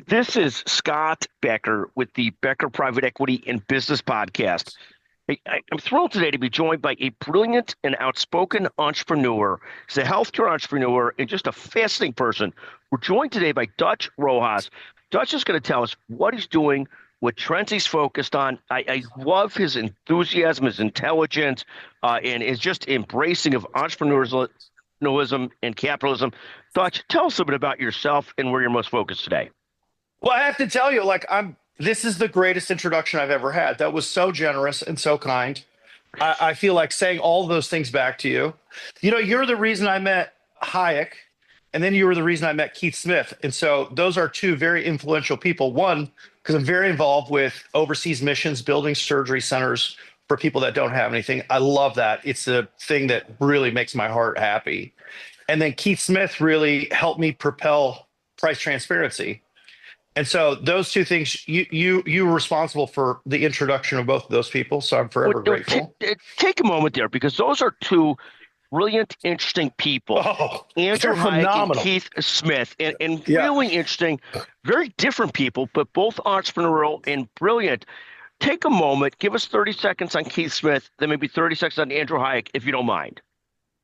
This is Scott Becker with the Becker Private Equity and Business Podcast. I'm thrilled today to be joined by a brilliant and outspoken entrepreneur. He's a healthcare entrepreneur and just a fascinating person. We're joined today by Dutch Rojas. Dutch is going to tell us what he's doing, what trends he's focused on. I love his enthusiasm, his intelligence, and his just embracing of entrepreneurialism and capitalism. Dutch, tell us a bit about yourself and where you're most focused today. Well, I have to tell you, this is the greatest introduction I've ever had. That was so generous and so kind. I feel like saying all of those things back to you. You know, you're the reason I met Hayek, and then you were the reason I met Keith Smith. And so those are two very influential people. One, because I'm very involved with overseas missions, building surgery centers for people that don't have anything. I love that. It's a thing that really makes my heart happy. And then Keith Smith really helped me propel price transparency. And so those two things, you were responsible for the introduction of both of those people. So I'm forever grateful. Take a moment there, because those are two brilliant, interesting people. Oh, Andrew they're Hayek phenomenal. and Keith Smith, and Yeah. really interesting, very different people, but both entrepreneurial and brilliant. Take a moment, give us 30 seconds on Keith Smith, then maybe 30 seconds on Andrew Hayek, if you don't mind.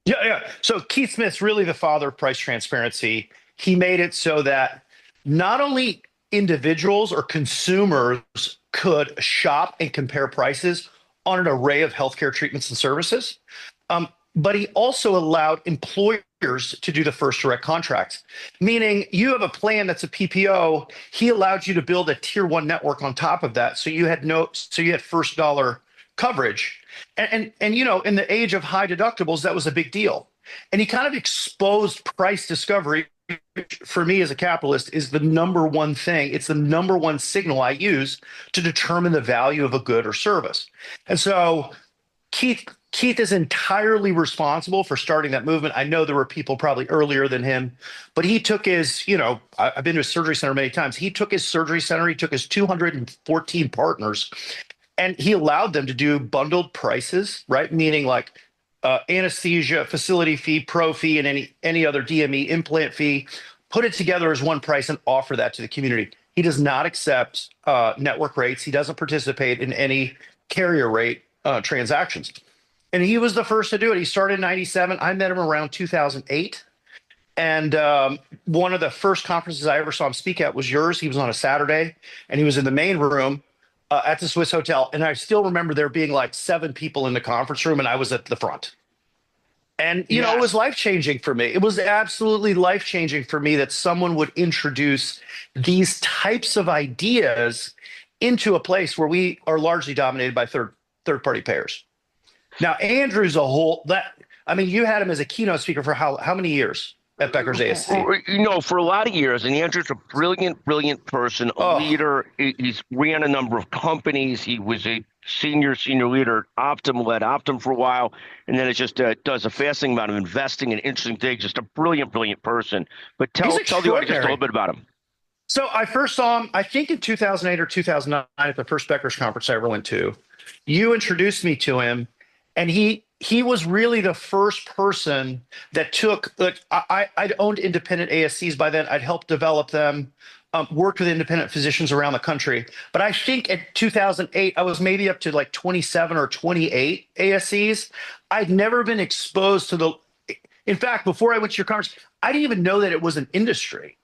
Yeah. So Keith Smith's really the father of price transparency. He made it so that not only individuals or consumers could shop and compare prices on an array of healthcare treatments and services, but he also allowed employers to do the first direct contracts. Meaning, you have a plan that's a PPO. He allowed you to build a tier one network on top of that, so you had first dollar coverage. And you know, in the age of high deductibles, that was a big deal. And he kind of exposed price discovery, which for me as a capitalist is the number one thing. It's the number one signal I use to determine the value of a good or service. And so Keith is entirely responsible for starting that movement. I know there were people probably earlier than him, but he took his, I've been to a surgery center many times. He took his surgery center, he took his 214 partners, and he allowed them to do bundled prices, right? Meaning like anesthesia, facility fee, pro fee, and any other DME implant fee, put it together as one price and offer that to the community. He does not accept network rates. He doesn't participate in any carrier rate transactions. And he was the first to do it. He started in 97. I met him around 2008. And one of the first conferences I ever saw him speak at was yours. He was on a Saturday, and he was in the main room at the Swiss Hotel. And I still remember there being like 7 people in the conference room, and I was at the front. And, you know, it was life-changing for me. It was absolutely life-changing for me that someone would introduce these types of ideas into a place where we are largely dominated by third-party payers. Now, Andrew's you had him as a keynote speaker for how many years at Becker's ASC? You know, for a lot of years, and Andrew's a brilliant person, a leader. He's ran a number of companies. He was a senior leader at Optum, led Optum for a while, and then it just does a fascinating amount of investing and interesting things. Just a brilliant person. But tell the audience just a little bit about him. So I first saw him, I think in 2008 or 2009 at the first Becker's conference I ever went to. You introduced me to him, and he was really the first person that took, I'd owned independent ASCs by then. I'd helped develop them, worked with independent physicians around the country. But I think at 2008, I was maybe up to like 27 or 28 ASCs. I'd never been exposed to in fact, before I went to your conference, I didn't even know that it was an industry.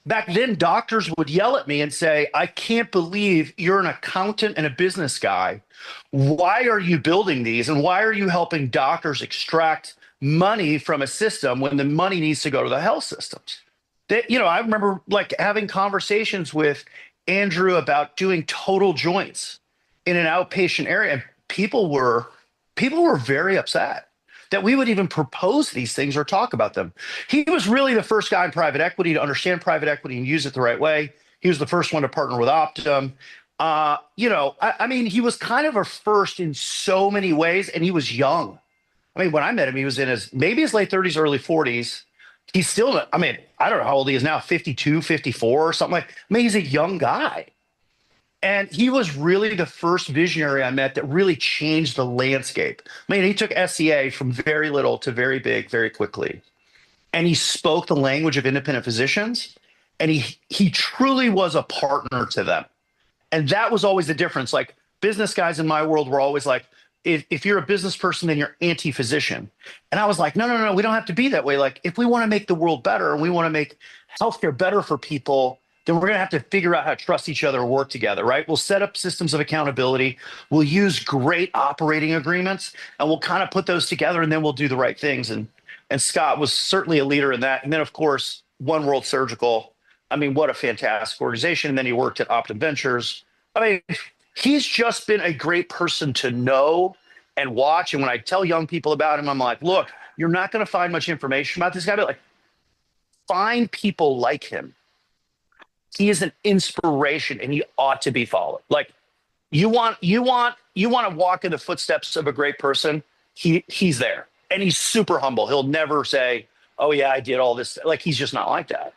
Back then, doctors would yell at me and say, I can't believe you're an accountant and a business guy. Why are you building these? And why are you helping doctors extract money from a system when the money needs to go to the health systems? I remember like having conversations with Andrew about doing total joints in an outpatient area. And people were very upset that we would even propose these things or talk about them. He was really the first guy in private equity to understand private equity and use it the right way. He was the first one to partner with Optum. He was kind of a first in so many ways, and he was young. I mean, when I met him, he was in his late 30s, early 40s. He's still, I don't know how old he is now, 52, 54 or something he's a young guy. And he was really the first visionary I met that really changed the landscape. He took SCA from very little to very big very quickly. And he spoke the language of independent physicians. And he truly was a partner to them. And that was always the difference. Like business guys in my world were always like, if you're a business person, then you're anti-physician. And I was like, no, no, no, we don't have to be that way. Like if we want to make the world better and we want to make healthcare better for people, then we're going to have to figure out how to trust each other and work together, right? We'll set up systems of accountability. We'll use great operating agreements and we'll kind of put those together and then we'll do the right things. And Scott was certainly a leader in that. And then of course, One World Surgical. I mean, what a fantastic organization. And then he worked at Optum Ventures. I mean, he's just been a great person to know and watch. And when I tell young people about him, I'm like, look, you're not going to find much information about this guy, but like, find people like him. He is an inspiration and he ought to be followed. Like you want to walk in the footsteps of a great person. He's there and he's super humble. He'll never say, oh yeah, I did all this. Like, he's just not like that.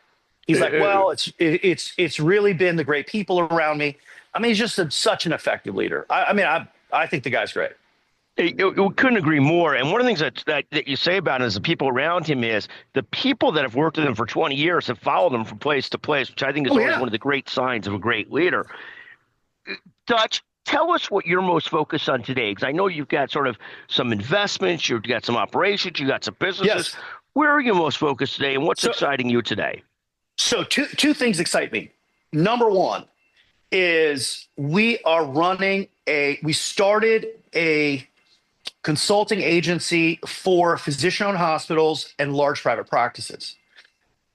He's like, well, it's really been the great people around me. I mean, he's just such an effective leader. I think the guy's great. We couldn't agree more. And one of the things that you say about him is the people around him is the people that have worked with him for 20 years have followed him from place to place, which I think is always one of the great signs of a great leader. Dutch, tell us what you're most focused on today, because I know you've got sort of some investments, you've got some operations, you've got some businesses. Yes. Where are you most focused today, and what's exciting you today? So two things excite me. Number one is we started a consulting agency for physician-owned hospitals and large private practices.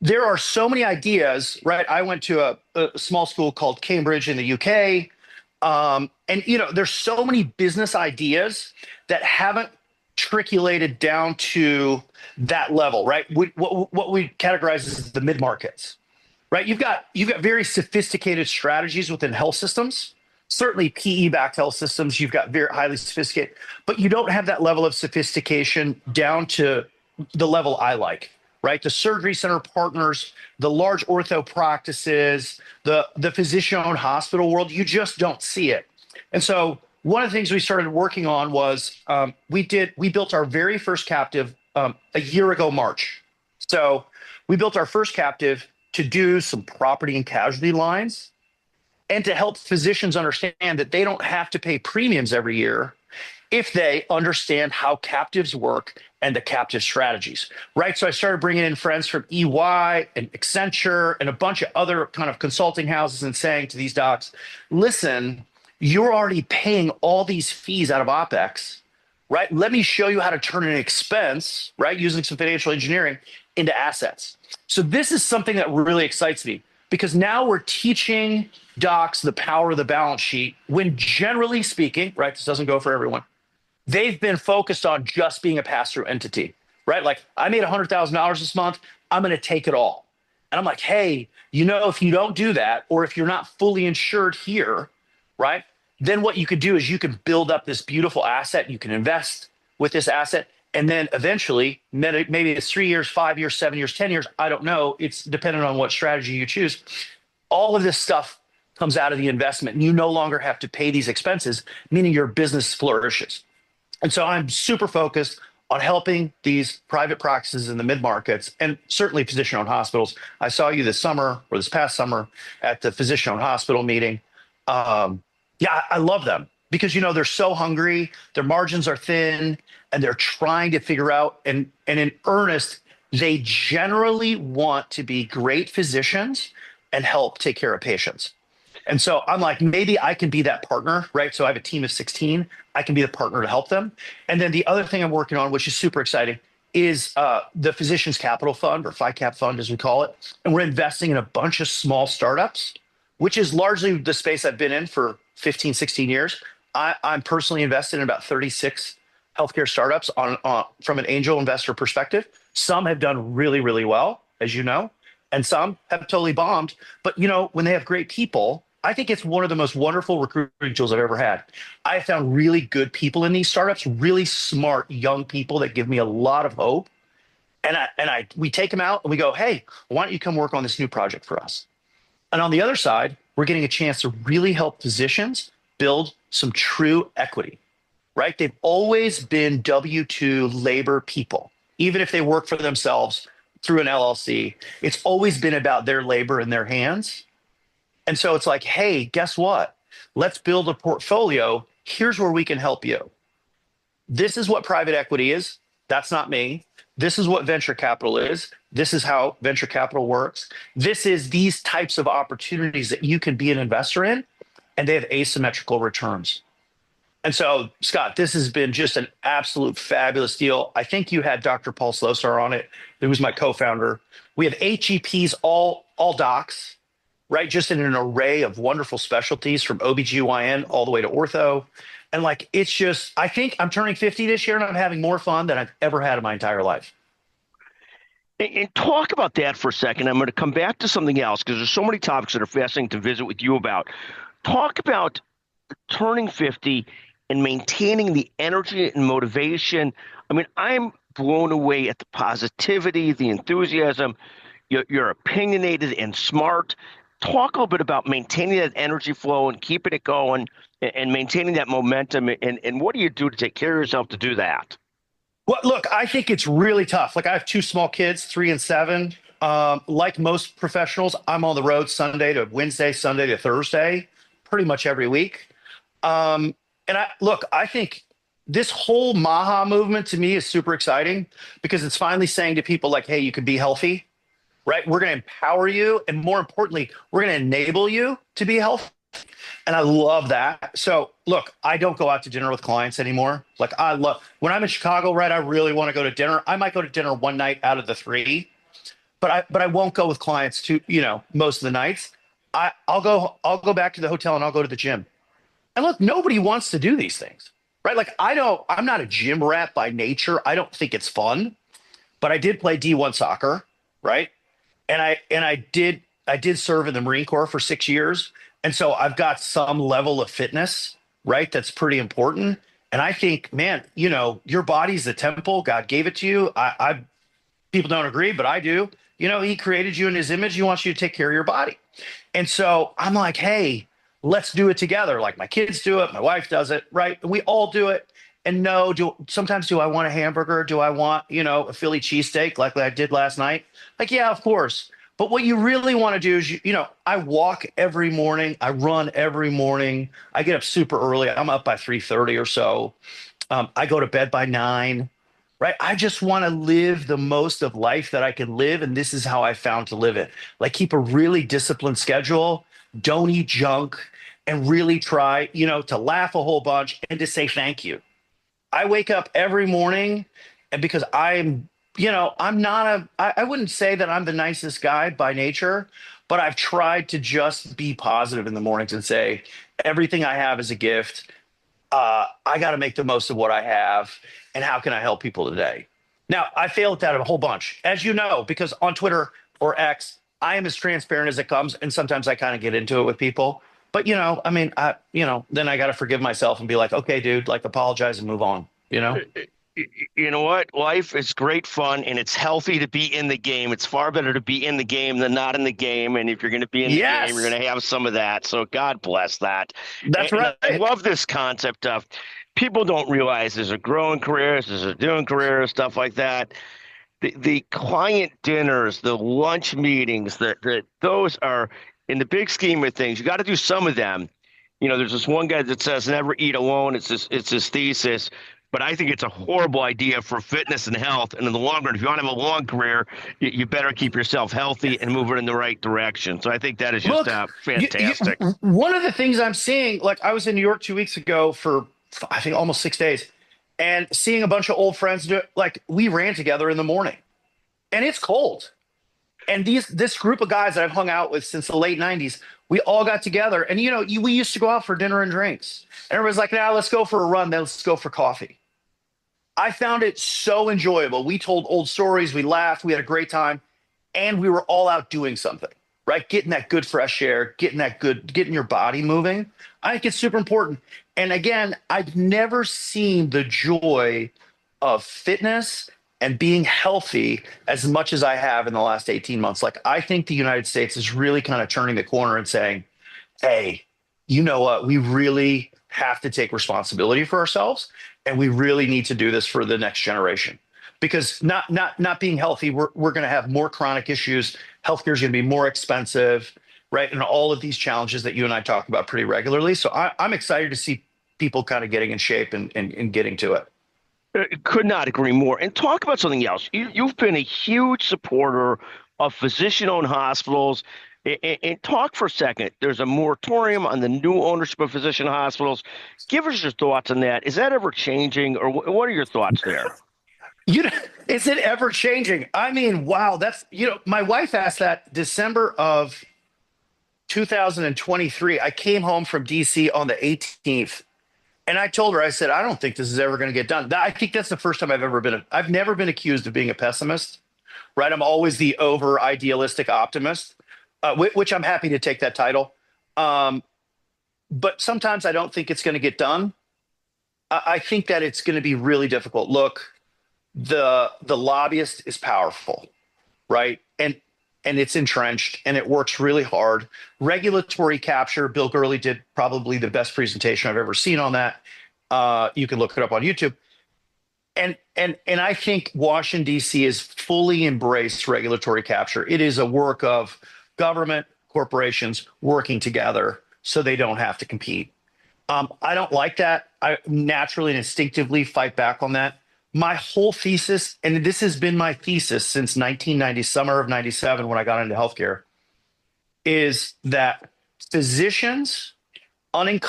There are so many ideas, right? I went to a small school called Cambridge in the UK. And there's so many business ideas that haven't triculated down to that level, right? What we categorize as the mid-markets, right? You've got very sophisticated strategies within health systems. Certainly PE-backed health systems, you've got very highly sophisticated, but you don't have that level of sophistication down to the level I like, right? The surgery center partners, the large ortho practices, the physician-owned hospital world, you just don't see it. And so one of the things we started working on was we built our very first captive a year ago, March. So we built our first captive to do some property and casualty lines and to help physicians understand that they don't have to pay premiums every year if they understand how captives work and the captive strategies, right? So I started bringing in friends from EY and Accenture and a bunch of other kind of consulting houses and saying to these docs, listen, you're already paying all these fees out of OpEx, right? Let me show you how to turn an expense, right, using some financial engineering into assets. So this is something that really excites me because now we're teaching docs the power of the balance sheet when generally speaking, right, this doesn't go for everyone, they've been focused on just being a pass-through entity, right? Like I made $100,000 this month, I'm going to take it all. And I'm like, hey, if you don't do that, or if you're not fully insured here, right, then what you could do is you can build up this beautiful asset. You can invest with this asset. And then eventually, maybe it's 3 years, 5 years, 7 years, 10 years. I don't know. It's dependent on what strategy you choose. All of this stuff comes out of the investment and you no longer have to pay these expenses, meaning your business flourishes. And so I'm super focused on helping these private practices in the mid-markets and certainly physician-owned hospitals. I saw you this past summer at the physician-owned hospital meeting. I love them because, they're so hungry, their margins are thin, and they're trying to figure out, and in earnest, they generally want to be great physicians and help take care of patients. And so I'm like, maybe I can be that partner, right? So I have a team of 16. I can be the partner to help them. And then the other thing I'm working on, which is super exciting, is the Physicians Capital Fund, or FICAP Fund as we call it. And we're investing in a bunch of small startups, which is largely the space I've been in for 15, 16 years. I'm personally invested in about 36 healthcare startups from an angel investor perspective. Some have done really, really well, as you know, and some have totally bombed. But, when they have great people, I think it's one of the most wonderful recruiting tools I've ever had. I found really good people in these startups, really smart young people that give me a lot of hope. And we take them out and we go, hey, why don't you come work on this new project for us? And on the other side, we're getting a chance to really help physicians build some true equity, right? They've always been W-2 labor people. Even if they work for themselves, through an LLC, it's always been about their labor in their hands. And so it's like, hey, guess what? Let's build a portfolio. Here's where we can help you. This is what private equity is. That's not me. This is what venture capital is. This is how venture capital works. This is these types of opportunities that you can be an investor in, and they have asymmetrical returns. And so, Scott, this has been just an absolute fabulous deal. I think you had Dr. Paul Slosar on it, who was my co-founder. We have 8 GPs, all docs, right? Just in an array of wonderful specialties from OBGYN all the way to ortho. And like, it's just, I think I'm turning 50 this year and I'm having more fun than I've ever had in my entire life. And talk about that for a second. I'm going to come back to something else because there's so many topics that are fascinating to visit with you about. Talk about turning 50 and maintaining the energy and motivation. I mean, I'm blown away at the positivity, the enthusiasm. You're opinionated and smart. Talk a little bit about maintaining that energy flow and keeping it going and maintaining that momentum. And what do you do to take care of yourself to do that? Well, look, I think it's really tough. Like I have 2 small kids, 3 and 7. Like most professionals, I'm on the road Sunday to Wednesday, Sunday to Thursday, pretty much every week. And I think this whole Maha movement to me is super exciting because it's finally saying to people like, hey, you can be healthy, right? We're going to empower you. And more importantly, we're going to enable you to be healthy. And I love that. So look, I don't go out to dinner with clients anymore. Like when I'm in Chicago, right? I really want to go to dinner. I might go to dinner one night out of the 3, but I won't go with clients to, most of the nights. I'll go back to the hotel and I'll go to the gym. And look, nobody wants to do these things, right? Like I'm not a gym rat by nature. I don't think it's fun, but I did play D1 soccer, right? And I did serve in the Marine Corps for 6 years. And so I've got some level of fitness, right? That's pretty important. And I think, man, your body's the temple. God gave it to you. People don't agree, but I do. He created you in his image. He wants you to take care of your body. And so I'm like, hey, let's do it together. Like my kids do it. My wife does it, right? We all do it. And sometimes do I want a hamburger? Do I want, a Philly cheesesteak like I did last night? Like, yeah, of course. But what you really want to do is, I walk every morning. I run every morning. I get up super early. I'm up by 3:30 or so. I go to bed by 9, right? I just want to live the most of life that I can live. And this is how I found to live it. Like keep a really disciplined schedule. Don't eat junk and really try, to laugh a whole bunch and to say thank you. I wake up every morning and because I'm I wouldn't say that I'm the nicest guy by nature, but I've tried to just be positive in the mornings and say, everything I have is a gift. I got to make the most of what I have. And how can I help people today? Now, I fail at that a whole bunch, as you know, because on Twitter or X, I am as transparent as it comes. And sometimes I kind of get into it with people. But, then I got to forgive myself and be like, okay, dude, like apologize and move on, You know what? Life is great fun, and it's healthy to be in the game. It's far better to be in the game than not in the game. And if you're going to be in the game, you're going to have some of that. So God bless that. That's right. I love this concept of people don't realize there's a growing careers, there's a doing careers, stuff like that. The client dinners, the lunch meetings, those are in the big scheme of things. You got to do some of them. There's this one guy that says never eat alone. It's his thesis. But I think it's a horrible idea for fitness and health. And in the long run, if you want to have a long career, you better keep yourself healthy and move it in the right direction. So I think that is just fantastic. One of the things I'm seeing, like I was in New York 2 weeks ago for, I think, almost 6 days, and seeing a bunch of old friends do it. Like we ran together in the morning, and it's cold. And this group of guys that I've hung out with since the late 90s, we all got together. And, we used to go out for dinner and drinks. And everybody's like, now let's go for a run. Then let's go for coffee. I found it so enjoyable. We told old stories. We laughed. We had a great time. And we were all out doing something, right? Getting that good fresh air, getting your body moving. I think it's super important. And again, I've never seen the joy of fitness and being healthy as much as I have in the last 18 months. Like, I think the United States is really kind of turning the corner and saying, hey, you know what? We really have to take responsibility for ourselves. And we really need to do this for the next generation because not being healthy, we're going to have more chronic issues. Healthcare is going to be more expensive, right? And all of these challenges that you and I talk about pretty regularly. So I'm excited to see people kind of getting in shape and getting to it. Could not agree more. And talk about something else. You've been a huge supporter of physician-owned hospitals. And talk for a second. There's a moratorium on the new ownership of physician hospitals. Give us your thoughts on that. Is that ever changing, or what are your thoughts there? You know, is it ever changing? I mean, wow, that's, my wife asked that December of 2023. I came home from DC on the 18th, and I told her, I said, I don't think this is ever going to get done. I think that's the first time I've never been accused of being a pessimist, right? I'm always the over idealistic optimist, which I'm happy to take that title. But sometimes I don't think it's going to get done. I think that it's going to be really difficult. Look, the lobbyist is powerful, right? And it's entrenched, and it works really hard. Regulatory capture, Bill Gurley did probably the best presentation I've ever seen on that. You can look it up on YouTube. And I think Washington, D.C. has fully embraced regulatory capture. It is a work of government, corporations working together so they don't have to compete. I don't like that. I naturally and instinctively fight back on that. My whole thesis, and this has been my thesis since 1990, summer of 97, when I got into healthcare, is that physicians on an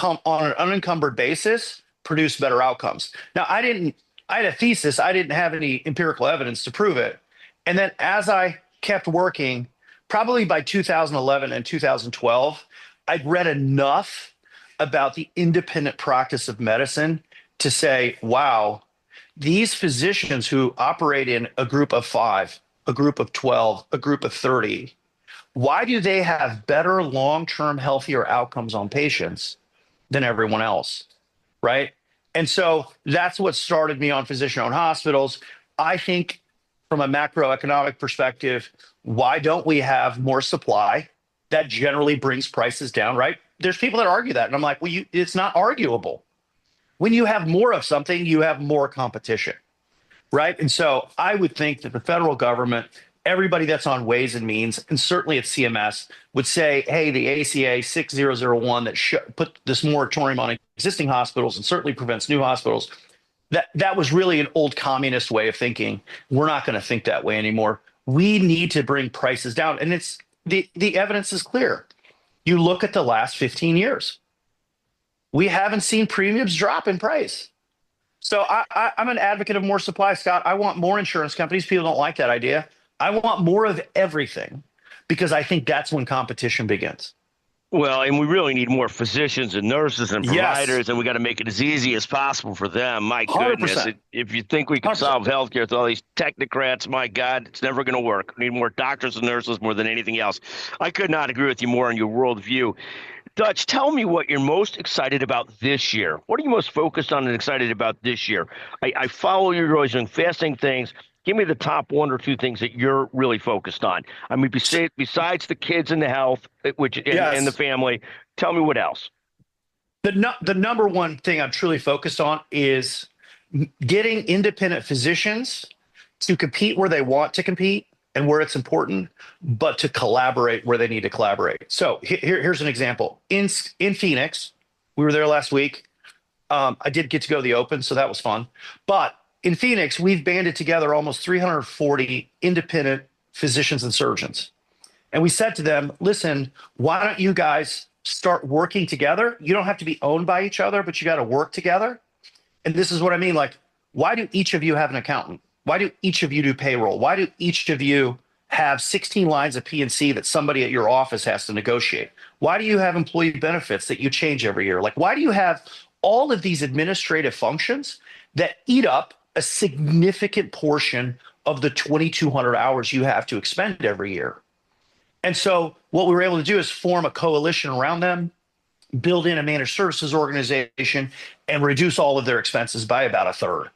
unencumbered basis produce better outcomes. Now, I had a thesis. I didn't have any empirical evidence to prove it. And then as I kept working, probably by 2011 and 2012, I'd read enough about the independent practice of medicine to say, wow, these physicians who operate in a group of 5, a group of 12, a group of 30, why do they have better long-term healthier outcomes on patients than everyone else, right? And so that's what started me on physician-owned hospitals. I think from a macroeconomic perspective, why don't we have more supply? That generally brings prices down, right? There's people that argue that, and I'm like, well, it's not arguable. When you have more of something, you have more competition, right? And so I would think that the federal government, everybody that's on Ways and Means, and certainly at CMS, would say, hey, the ACA 6001 that put this moratorium on existing hospitals and certainly prevents new hospitals, that was really an old communist way of thinking. We're not going to think that way anymore. We need to bring prices down. And it's the evidence is clear. You look at the last 15 years. We haven't seen premiums drop in price. So I'm an advocate of more supply, Scott. I want more insurance companies. People don't like that idea. I want more of everything because I think that's when competition begins. Well, and we really need more physicians and nurses and providers, Yes. and we got to make it as easy as possible for them. My goodness, 100%. if you think we can 100%. solve healthcare with all these technocrats, my God, it's never going to work. We need more doctors and nurses more than anything else. I could not agree with you more on your worldview. Dutch, tell me what you're most excited about this year. What are you most focused on and excited about this year? I follow you. You're always doing fascinating things. Give me the top 1 or 2 things that you're really focused on. I mean, besides the kids and the health, and the family, tell me what else. The number one thing I'm truly focused on is getting independent physicians to compete where they want to compete and where it's important, but to collaborate where they need to collaborate. So here's an example. In Phoenix, we were there last week. I did get to go to the Open, so that was fun. But in Phoenix, we've banded together almost 340 independent physicians and surgeons. And we said to them, listen, why don't you guys start working together? You don't have to be owned by each other, but you got to work together. And this is what I mean. Like, why do each of you have an accountant? Why do each of you do payroll? Why do each of you have 16 lines of P&C that somebody at your office has to negotiate? Why do you have employee benefits that you change every year? Like, why do you have all of these administrative functions that eat up a significant portion of the 2,200 hours you have to expend every year? And so what we were able to do is form a coalition around them, build in a managed services organization, and reduce all of their expenses by about a third.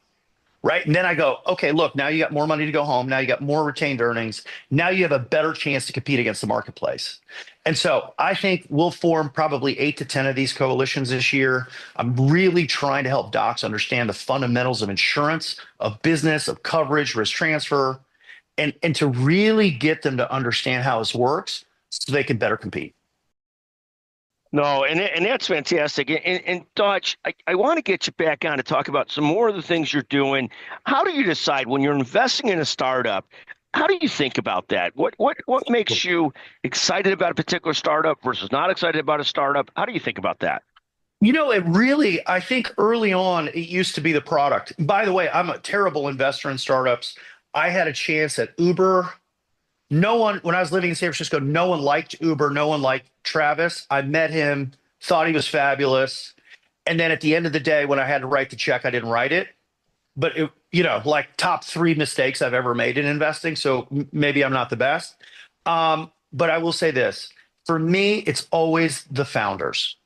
right? And then I go, okay, look, now you got more money to go home. Now you got more retained earnings. Now you have a better chance to compete against the marketplace. And so I think we'll form probably 8 to 10 of these coalitions this year. I'm really trying to help docs understand the fundamentals of insurance, of business, of coverage, risk transfer, and to really get them to understand how this works so they can better compete. No, and that's fantastic. And Dutch, I want to get you back on to talk about some more of the things you're doing. How do you decide when you're investing in a startup? How do you think about that? What makes you excited about a particular startup versus not excited about a startup? How do you think about that? It really, I think early on, it used to be the product. By the way, I'm a terrible investor in startups. I had a chance at Uber. No one, when I was living in San Francisco, no one liked Uber. No one liked Travis. I met him, thought he was fabulous. And then at the end of the day, when I had to write the check, I didn't write it. But like top three mistakes I've ever made in investing. So maybe I'm not the best. But I will say this, for me, it's always the founders.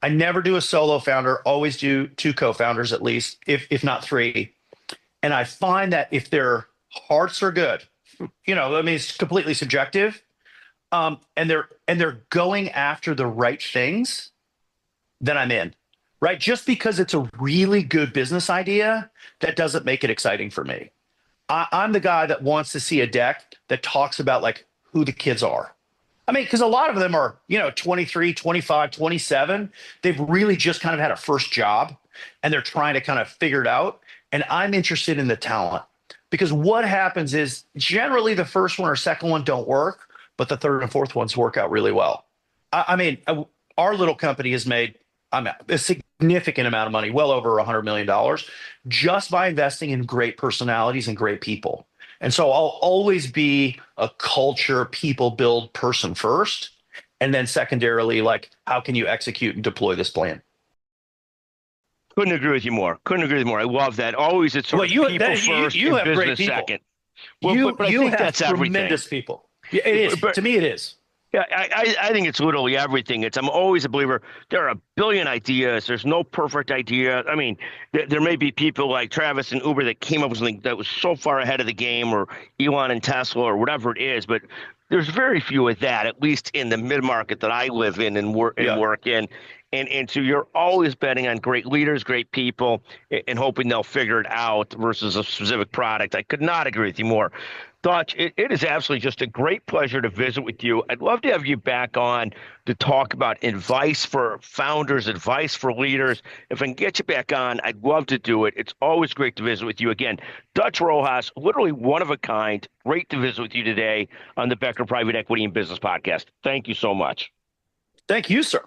I never do a solo founder, always do two co-founders at least, if not three. And I find that if their hearts are good, it's completely subjective. And they're going after the right things, then I'm in. Right? Just because it's a really good business idea, that doesn't make it exciting for me. I'm the guy that wants to see a deck that talks about like who the kids are. I mean, because a lot of them are, 23, 25, 27. They've really just kind of had a first job and they're trying to kind of figure it out. And I'm interested in the talent because what happens is generally the first one or second one don't work, but the third and fourth ones work out really well. Our little company has made a significant amount of money, well over $100 million, just by investing in great personalities and great people. And so I'll always be a culture, people build person first. And then secondarily, like, how can you execute and deploy this plan? Couldn't agree with you more. Couldn't agree with you more. I love that. Always it's sort of people first you and have great business people. second. Well, but I think that's everything. Tremendous people. Yeah, it is. To me, it is. Yeah, I think it's literally everything. I'm always a believer. There are a billion ideas. There's no perfect idea. I mean, there may be people like Travis and Uber that came up with something that was so far ahead of the game, or Elon and Tesla, or whatever it is. But there's very few of that, at least in the mid market that I live in and work in. And so you're always betting on great leaders, great people, and hoping they'll figure it out versus a specific product. I could not agree with you more. Dutch, it is absolutely just a great pleasure to visit with you. I'd love to have you back on to talk about advice for founders, advice for leaders. If I can get you back on, I'd love to do it. It's always great to visit with you again. Dutch Rojas, literally one of a kind. Great to visit with you today on the Becker Private Equity and Business Podcast. Thank you so much. Thank you, sir.